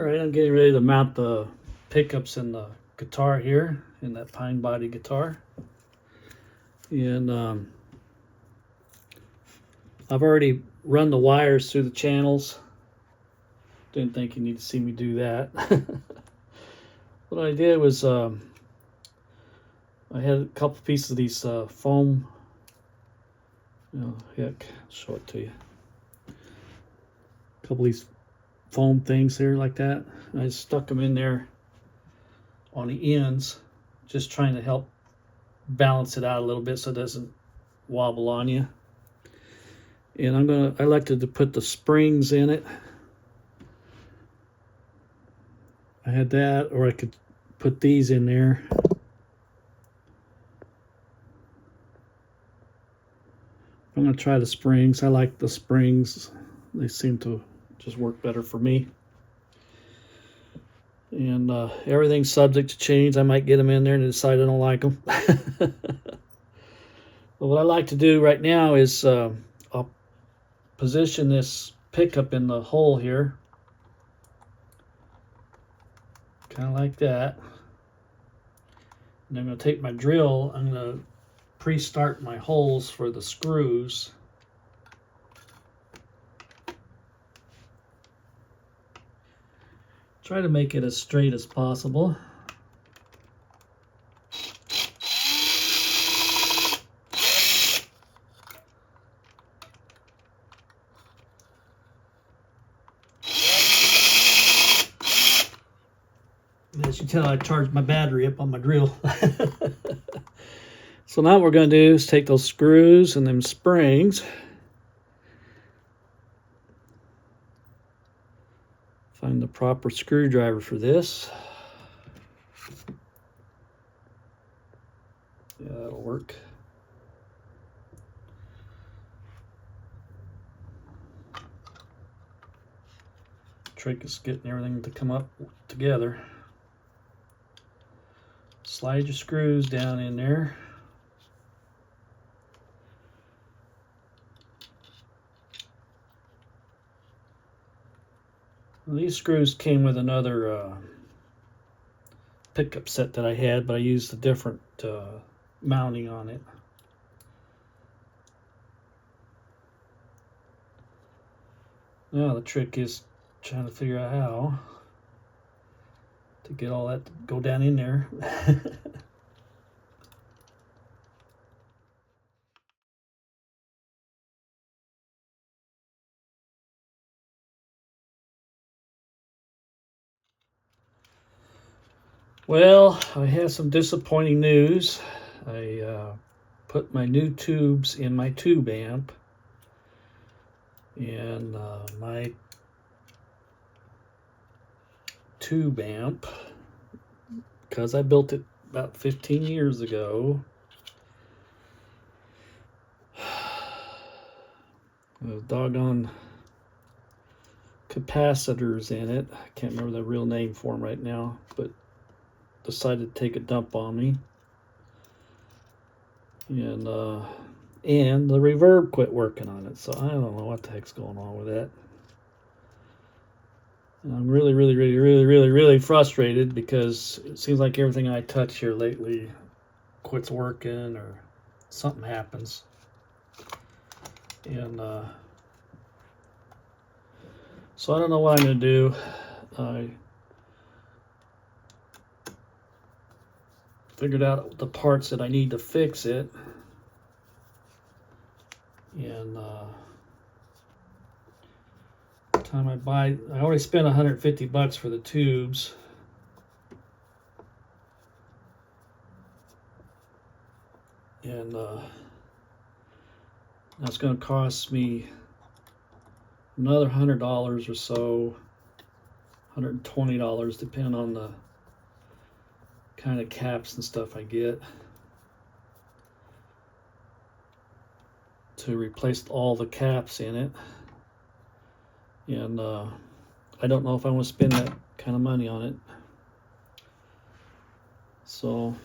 Alright, I'm getting ready to mount the pickups in the guitar here, in that pine body guitar. And I've already run the wires through the channels. Didn't think you need to see me do that. What I did was I had a couple pieces of these foam. Heck, I'll show it to you. A couple of these foam things here like that. I just stuck them in there on the ends, just trying to help balance it out a little bit so it doesn't wobble on you. And I elected to put the springs in it. I had that, or I could put these in there. I'm going to try the springs. I like the springs. They seem to just work better for me. And everything's subject to change. I might get them in there and decide I don't like them. But what I like to do right now is I'll position this pickup in the hole here. Kind of like that. And I'm going to take my drill. I'm going to pre-start my holes for the screws. Try to make it as straight as possible. As you tell, I charged my battery up on my drill. So now what we're going to do is take those screws and them springs, find the proper screwdriver for this. Yeah, that'll work. Trick is getting everything to come up together. Slide your screws down in there. Well, these screws came with another pickup set that I had, but I used a different mounting on it. Now the trick is trying to figure out how to get all that to go down in there. Well, I have some disappointing news. I put my new tubes in my tube amp, and my tube amp, because I built it about 15 years ago, the doggone capacitors in it, I can't remember the real name for them right now, but decided to take a dump on me. And the reverb quit working on it, so I don't know what the heck's going on with that. And I'm really frustrated because it seems like everything I touch here lately quits working or something happens. And so I don't know what I'm going to do. I figured out the parts that I need to fix it. And time I already spent 150 bucks for the tubes. And that's going to cost me another $100 or so, $120, depending on the kind of caps and stuff I get, to replace all the caps in it. And I don't know if I want to spend that kind of money on it. So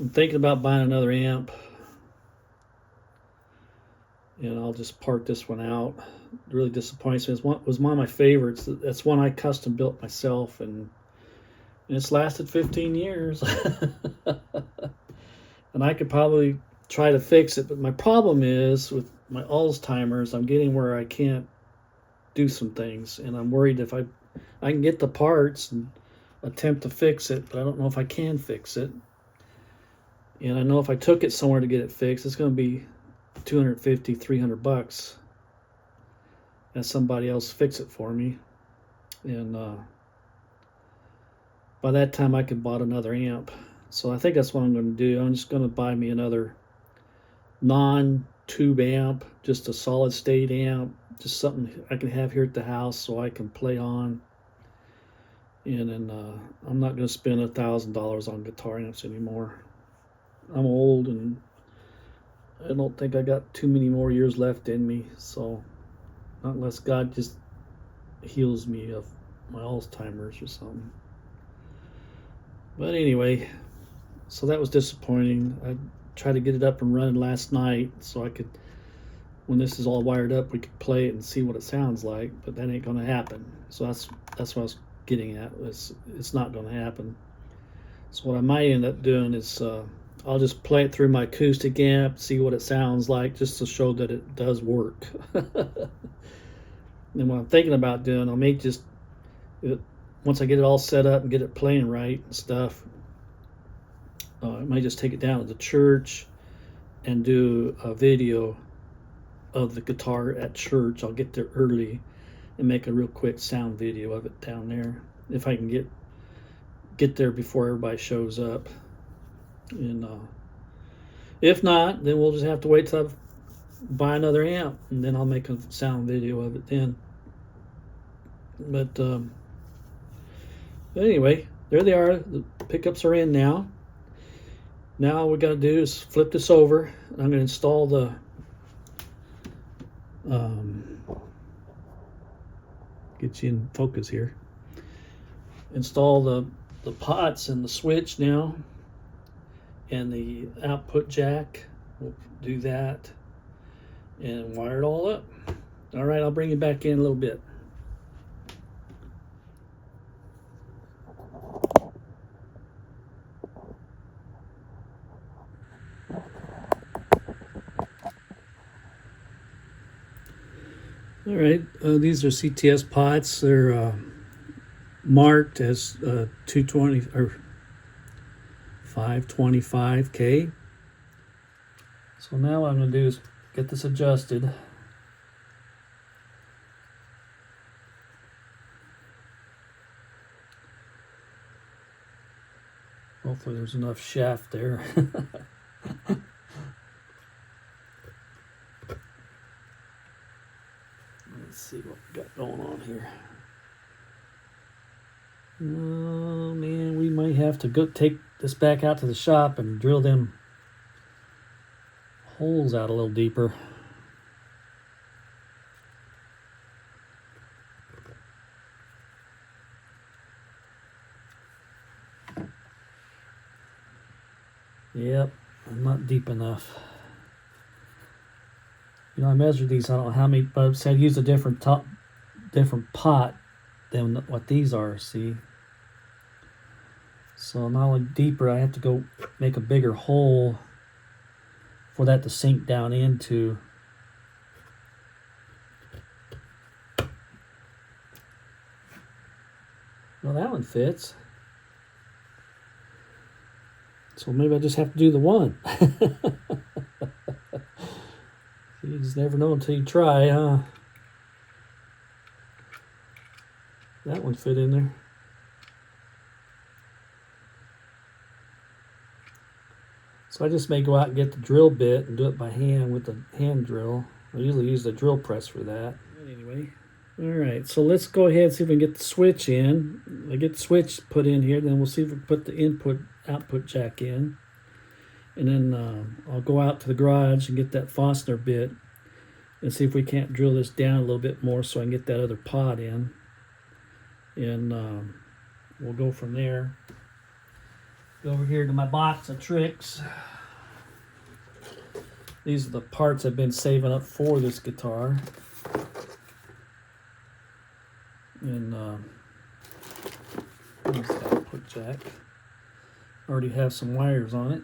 I'm thinking about buying another amp. and I'll just part this one out. It really disappoints me. It was one of my favorites. That's one I custom built myself, and it's lasted 15 years. And I could probably try to fix it, but my problem is with my Alzheimer's, I'm getting where I can't do some things, and I'm worried if I can get the parts and attempt to fix it, but I don't know if I can fix it. And I know if I took it somewhere to get it fixed, it's going to be $250, $300. And somebody else fix it for me. And by that time, I could bought another amp. So I think that's what I'm going to do. I'm just going to buy me another non-tube amp, just a solid state amp, just something I can have here at the house so I can play on. And then I'm not going to spend $1,000 on guitar amps anymore. I'm old, and I don't think I got too many more years left in me. So, not unless God just heals me of my Alzheimer's or something. But anyway, so that was disappointing. I tried to get it up and running last night so I could, when this is all wired up, we could play it and see what it sounds like. But that ain't going to happen. So that's what I was getting at. It's not going to happen. So what I might end up doing is I'll just play it through my acoustic amp, see what it sounds like, just to show that it does work. And what I'm thinking about doing, I may just, once I get it all set up and get it playing right and stuff, I might just take it down to the church and do a video of the guitar at church. I'll get there early and make a real quick sound video of it down there, if I can get there before everybody shows up. And if not, then we'll just have to wait till I buy another amp, and then I'll make a sound video of it then. But anyway, there they are. The pickups are in now. Now all we got to do is flip this over. I'm going to install the get you in focus here. Install the pots and the switch now, and the output jack. We'll do that and wire it all up. All right, I'll bring you back in a little bit. All right, these are CTS pots. They're marked as 220 or 525K. So now what I'm going to do is get this adjusted. Hopefully there's enough shaft there. Let's see what we got going on here. Oh man, we might have to go take this back out to the shop and drill them holes out a little deeper. Yep, I'm not deep enough. You know, I measured these, I don't know how many, but I said use a different pot than what these are, see? So not only deeper, I have to go make a bigger hole for that to sink down into. Well, that one fits. So maybe I just have to do the one. You just never know until you try, huh? That one fit in there. So I just may go out and get the drill bit and do it by hand with the hand drill. I usually use the drill press for that. But anyway, all right, so let's go ahead and see if we can get the switch in. I get the switch put in here, then we'll see if we can put the output jack in. And then I'll go out to the garage and get that Fosner bit and see if we can't drill this down a little bit more so I can get that other pot in. And we'll go from there. Go over here to my box of tricks. These are the parts I've been saving up for this guitar. And here's the output jack. Already have some wires on it.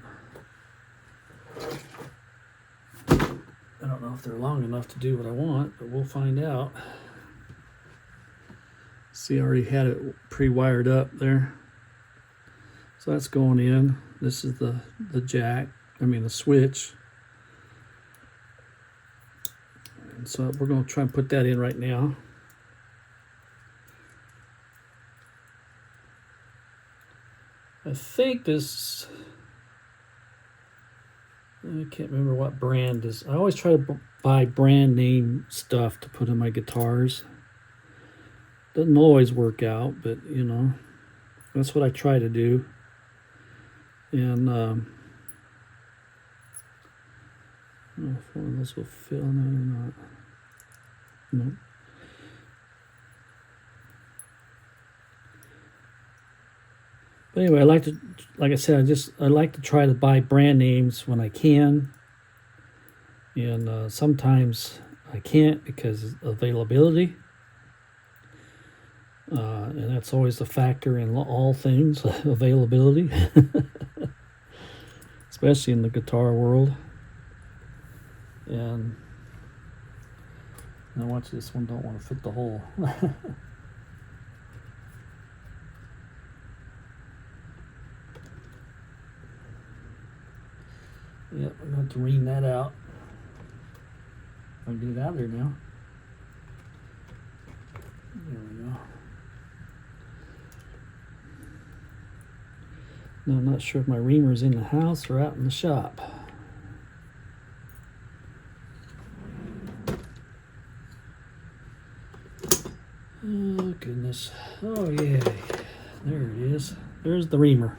I don't know if they're long enough to do what I want, but we'll find out. See, I already had it pre-wired up there. So that's going in. This is the jack, the switch. And so we're going to try and put that in right now. I think this, I can't remember what brand is. I always try to buy brand name stuff to put in my guitars. Doesn't always work out, but you know, that's what I try to do. And I don't know if one of those will fit on that or not. Nope. But anyway, like I said, I like to try to buy brand names when I can. And sometimes I can't because of availability. And that's always a factor in all things, availability. Especially in the guitar world. And now watch this one, don't want to fit the hole. Yep, I'm going to have to ream that out. I can get it out of there now. There we go. Now I'm not sure if my reamer is in the house or out in the shop. Oh goodness. Oh yeah. There it is. There's the reamer.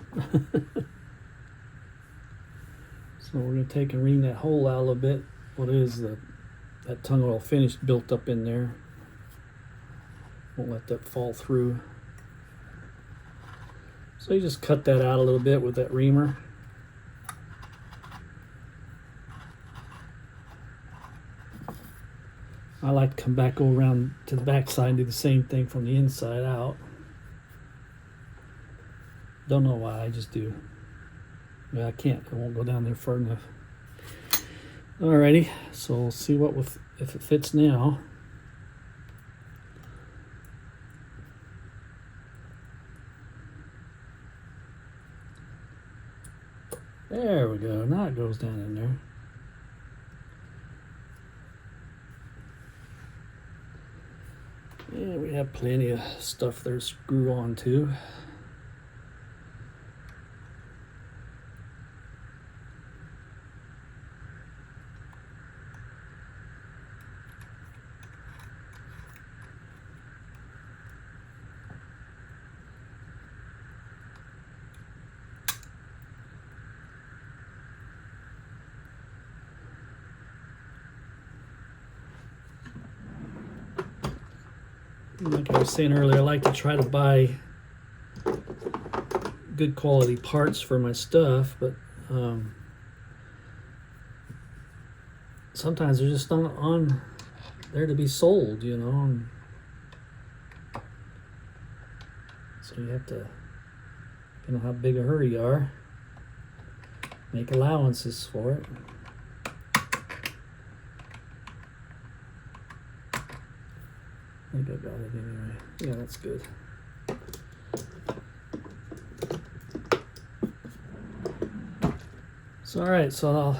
So we're going to take and ream that hole out a little bit. What is that tung oil finish built up in there. Won't let that fall through. So you just cut that out a little bit with that reamer. I like to come back over around to the back side and do the same thing from the inside out. Don't know why, I just do. Yeah, I can't. I won't go down there far enough. Alrighty, so we'll see if it fits now. There we go. Now it goes down in there. Yeah, we have plenty of stuff there to screw on to. Like I was saying earlier, I like to try to buy good quality parts for my stuff, but sometimes they're just not on there to be sold, you know. And so you have to, you know how big a hurry you are, make allowances for it. I think I got it anyway. Yeah, that's good. So, all right, so I'll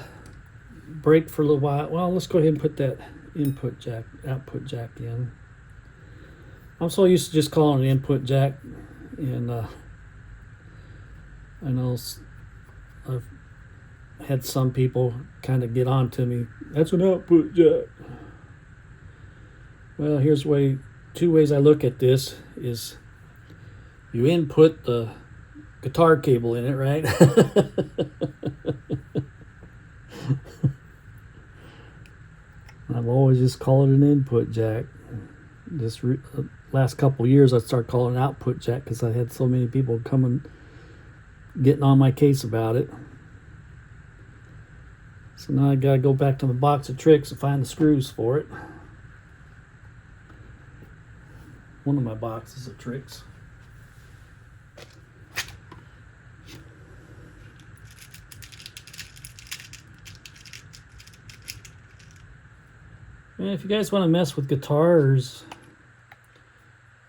break for a little while. Well, let's go ahead and put that input jack, output jack in. I'm so used to just calling it input jack, and I know I've had some people kind of get on to me. That's an output jack. Well, here's two ways I look at this is you input the guitar cable in it, right? I've always just called it an input jack. This last couple of years I started calling it output jack because I had so many people coming, getting on my case about it. So now I gotta go back to the box of tricks and find the screws for it. One of my boxes of tricks. And if you guys want to mess with guitars,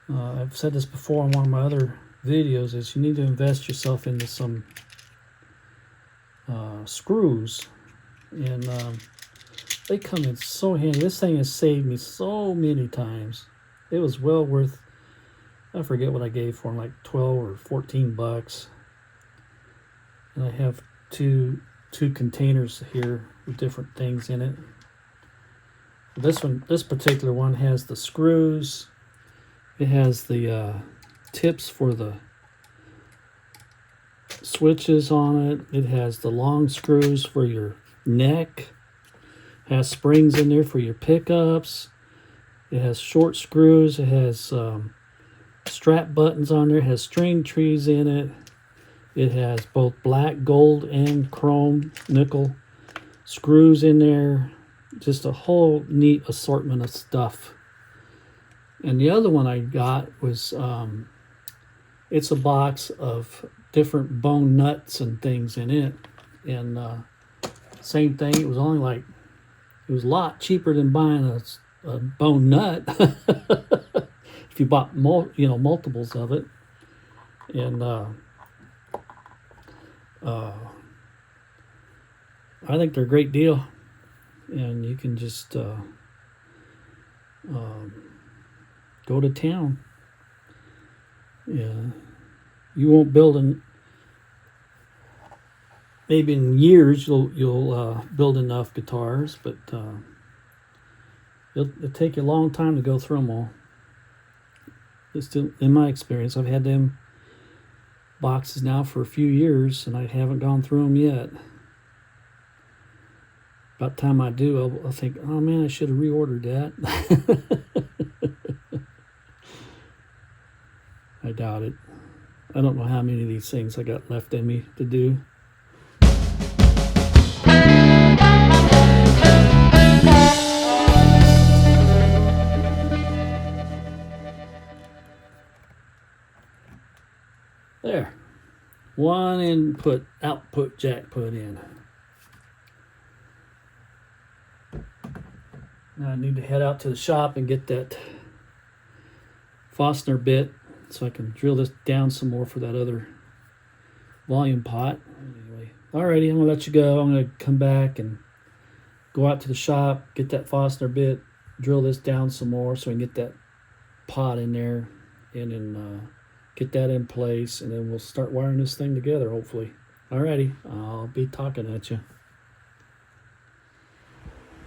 I've said this before on one of my other videos, is you need to invest yourself into some screws. And they come in so handy. This thing has saved me so many times. It was well worth, I forget what I gave for them, like 12 or 14 bucks. And I have two containers here with different things in it. This particular one has the screws. It has the tips for the switches on it. It has the long screws for your neck. It has springs in there for your pickups. It has short screws. It has strap buttons on there. It has string trees in it. It has both black, gold, and chrome nickel screws in there. Just a whole neat assortment of stuff. And the other one I got was, it's a box of different bone nuts and things in it. And same thing, it was only like, it was a lot cheaper than buying a bone nut. If you bought multiples of it. And I think they're a great deal. And you can just go to town. Yeah, you won't build maybe in years you'll build enough guitars, but it'll take you a long time to go through them all. It's still, in my experience, I've had them boxes now for a few years, and I haven't gone through them yet. About the time I do, I'll think, oh man, I should have reordered that. I doubt it. I don't know how many of these things I got left in me to do. There. One output jack put in. Now I need to head out to the shop and get that Fastener bit so I can drill this down some more for that other volume pot. Anyway, alrighty, I'm going to let you go. I'm going to come back and go out to the shop, get that Fastener bit, drill this down some more so I can get that pot in there, and then get that in place, and then we'll start wiring this thing together, hopefully. Alrighty, I'll be talking at you.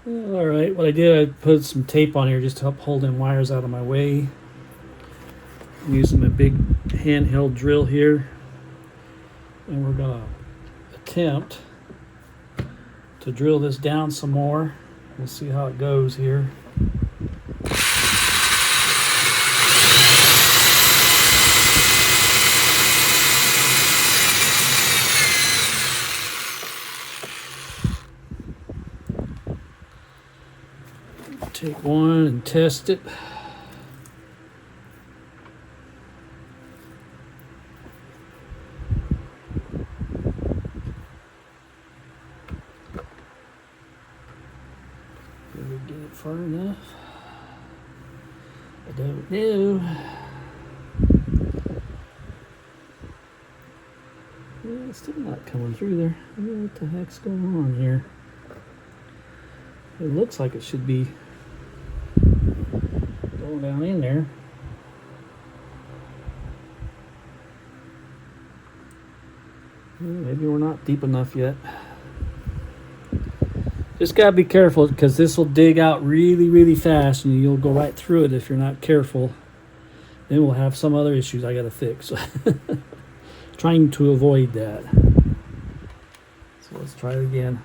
Alright, what I did, I put some tape on here just to help hold them wires out of my way. I'm using my big handheld drill here, and we're going to attempt to drill this down some more. We'll see how it goes here. Take one and test it. Did we get it far enough? I don't know. Yeah, it's still not coming through there. What the heck's going on here? It looks like it should be going down in there. Maybe we're not deep enough yet. Just gotta be careful, because this will dig out really, really fast, and you'll go right through it if you're not careful. Then we'll have some other issues I gotta fix. Trying to avoid that. So let's try it again.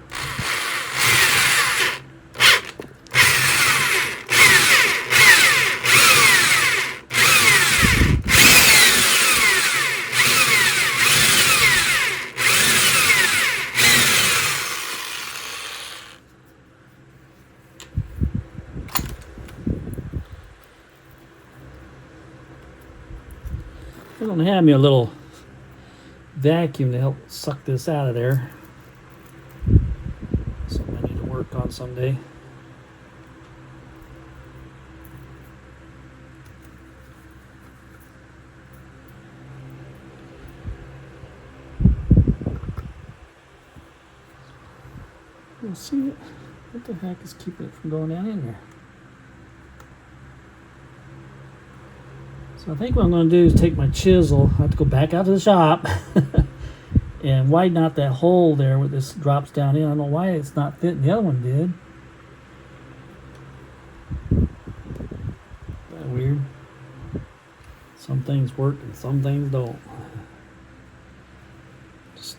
don't have me a little vacuum to help suck this out of there. Something I need to work on someday. Let's see what the heck is keeping it from going down in there. So I think what I'm going to do is take my chisel. I have to go back out to the shop and widen out that hole there where this drops down in. I don't know why it's not fitting. The other one did. That weird. Some things work and some things don't. Just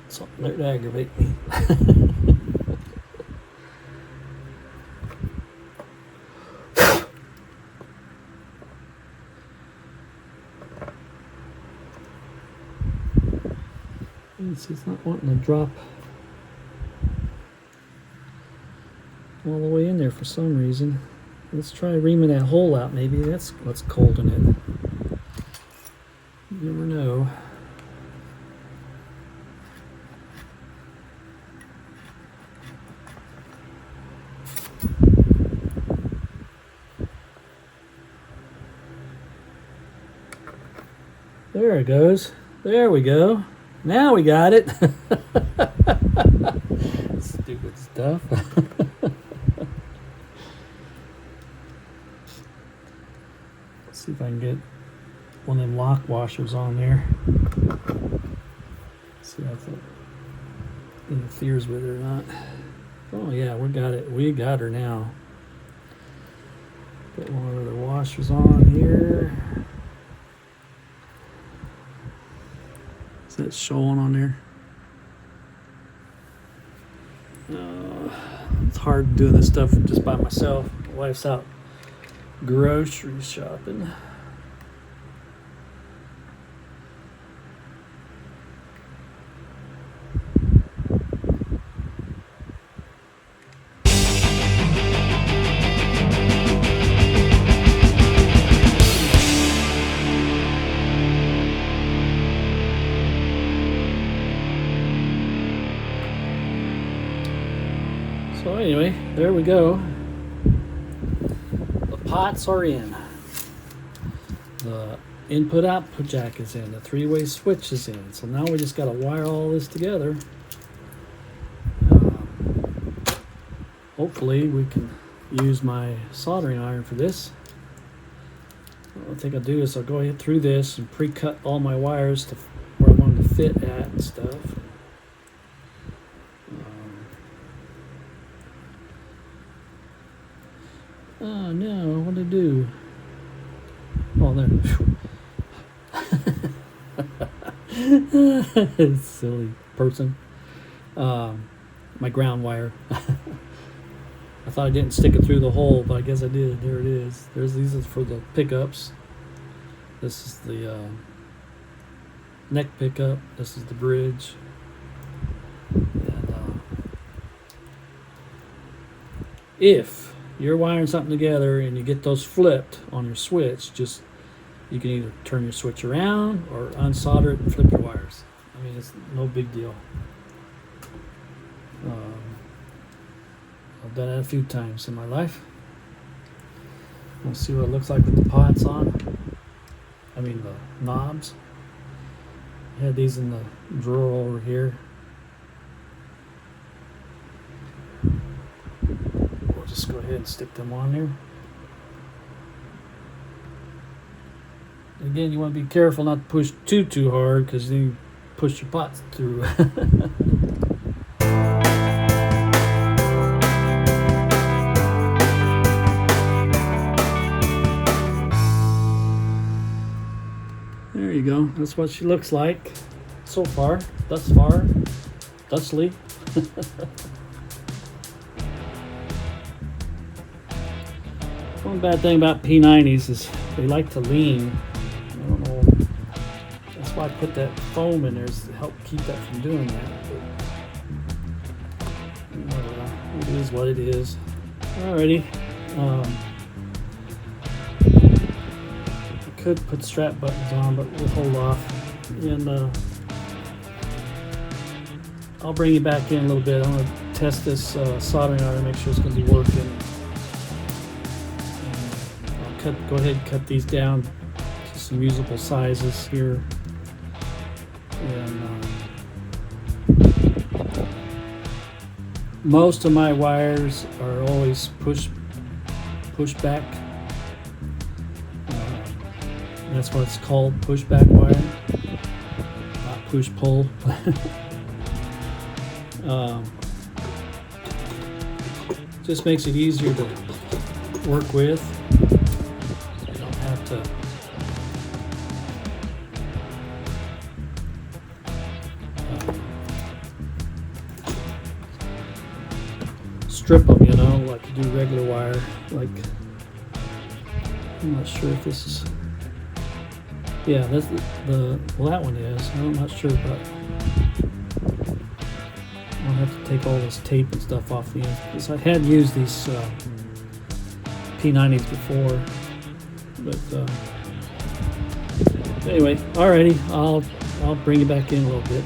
something there to aggravate me. It's not wanting to drop all the way in there for some reason. Let's try reaming that hole out. Maybe that's what's holding it. You never know. There it goes. There we go. Now we got it. Stupid stuff. Let's see if I can get one of them lock washers on there. See if it interferes with it or not. Oh yeah, we got it. We got her now. Put one of the washers on here. Is that showing on there? It's hard doing this stuff just by myself. My wife's out grocery shopping. So anyway, there we go. The pots are in. The input-output jack is in. The three-way switch is in. So now we just got to wire all this together. Hopefully we can use my soldering iron for this. What I think I'll do is I'll go ahead through this and pre-cut all my wires to where I want them to fit at and stuff. Oh no, what did I do? Oh, there. Silly person. My ground wire. I thought I didn't stick it through the hole, but I guess I did. There it is. These are for the pickups. This is the neck pickup. This is the bridge. And if you're wiring something together and you get those flipped on your switch, you can either turn your switch around or unsolder it and flip your wires. I mean, it's no big deal. I've done it a few times in my life. We'll see what it looks like with the pots on. I mean the knobs. I had these in the drawer over here. Just go ahead and stick them on there. Again, you want to be careful not to push too hard, because then you push your pots through. There you go. That's what she looks like so far. Thus far. Thusly. One bad thing about P90s is they like to lean. I don't know. That's why I put that foam in there, is to help keep that from doing that. But, it is what it is. Alrighty. could put strap buttons on, but we'll hold off. And I'll bring you back in a little bit. I'm going to test this soldering iron, make sure it's going to be working. I'll go ahead and cut these down to some usable sizes here. And most of my wires are always push back. That's what it's called, pushback wire, not push pull. Just makes it easier to work with. You don't have to strip them, you know, like you do regular wire. Like, I'm not sure if this is. Yeah, that's well, that one is. I'm not sure, but I'll have to take all this tape and stuff off the end, because I had used these P90s before. But anyway, alrighty, I'll bring you back in a little bit.